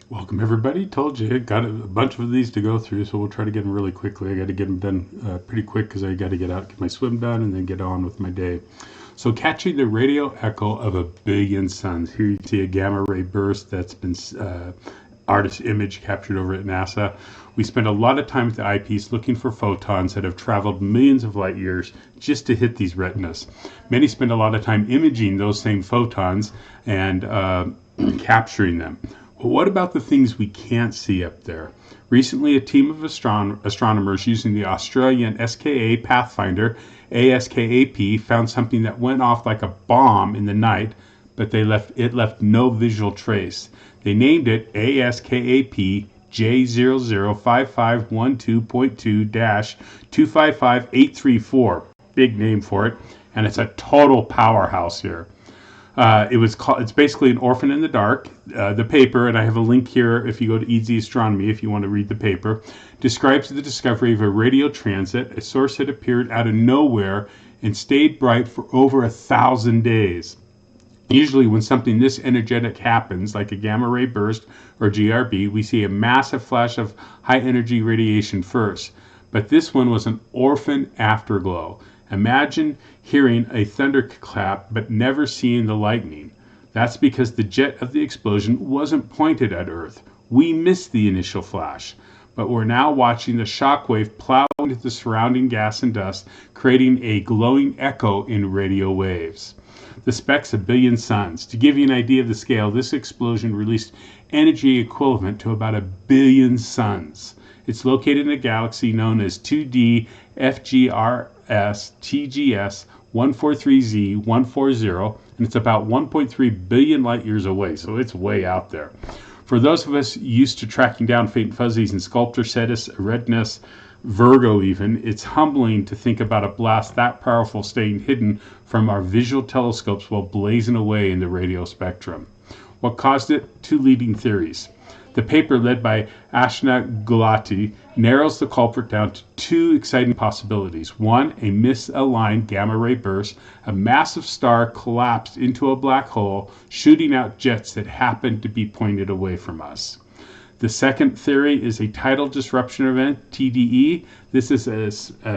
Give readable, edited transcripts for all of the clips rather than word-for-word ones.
Welcome everybody. Told you, got a bunch of these to go through, so we'll try to get them really quickly. I got to get them done pretty quick because I got to get out, get my swim done, and then get on with my day. So catching the radio echo of a billion suns. Here you see a gamma ray burst that's been artist image captured over at NASA. We spend a lot of time with the eyepiece looking for photons that have traveled millions of light years just to hit these retinas. Many spend a lot of time imaging those same photons and capturing them. But what about the things we can't see up there? Recently, a team of astronomers using the Australian SKA Pathfinder, ASKAP, found something that went off like a bomb in the night, but it left no visual trace. They named it ASKAP J005512.2-255834. Big name for it, and it's a total powerhouse here. It's basically an orphan in the dark. The paper, and I have a link here if you go to EadsyAstronomy if you want to read the paper, describes the discovery of a radio transit, a source that appeared out of nowhere and stayed bright for over 1,000 days. Usually when something this energetic happens, like a gamma ray burst or GRB, we see a massive flash of high energy radiation first. But this one was an orphan afterglow. Imagine hearing a thunderclap but never seeing the lightning. That's because the jet of the explosion wasn't pointed at Earth. We missed the initial flash, but we're now watching the shockwave plow into the surrounding gas and dust, creating a glowing echo in radio waves. The spec's a billion suns. To give you an idea of the scale, this explosion released energy equivalent to about 1 billion suns. It's located in a galaxy known as 2D FGRS TGS 143Z140, and it's about 1.3 billion light years away, so it's way out there. For those of us used to tracking down faint fuzzies in Sculptor, Cetus, Redness, Virgo even, it's humbling to think about a blast that powerful staying hidden from our visual telescopes while blazing away in the radio spectrum. What caused it? Two leading theories. The paper, led by Ashna Gulati, narrows the culprit down to two exciting possibilities. One, a misaligned gamma ray burst. A massive star collapsed into a black hole, shooting out jets that happened to be pointed away from us. The second theory is a tidal disruption event, TDE. This is a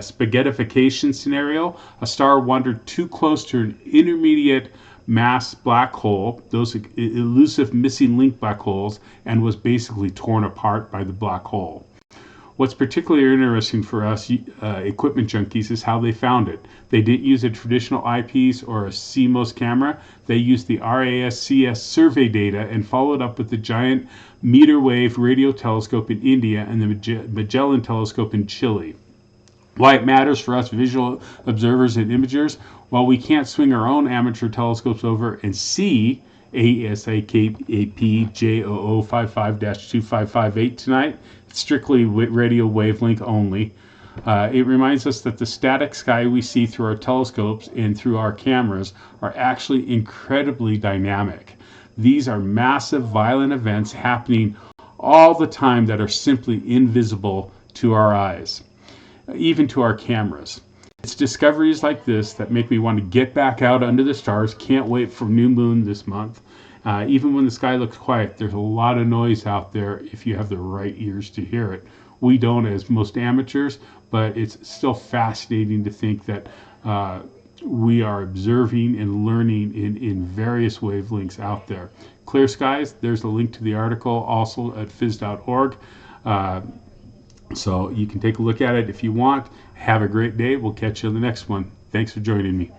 spaghettification scenario. A star wandered too close to an intermediate mass black hole, those elusive missing link black holes, and was basically torn apart by the black hole. What's particularly interesting for us equipment junkies is how they found it. They didn't use a traditional eyepiece or a CMOS camera. They used the RASCS survey data and followed up with the giant meter wave radio telescope in India and the Magellan telescope in Chile. Why it matters for us visual observers and imagers? While we can't swing our own amateur telescopes over and see ASKAP J005512.2-2558 tonight, it's strictly radio wavelength only. It reminds us that the static sky we see through our telescopes and through our cameras are actually incredibly dynamic. These are massive, violent events happening all the time that are simply invisible to our eyes, even to our cameras. It's discoveries like this that make me want to get back out under the stars. Can't wait for new moon this month. Even when the sky looks quiet, there's a lot of noise out there if you have the right ears to hear it. We don't as most amateurs, but it's still fascinating to think that we are observing and learning in various wavelengths out there. Clear skies, there's a link to the article also at phys.org. So you can take a look at it if you want. Have a great day. We'll catch you on the next one. Thanks for joining me.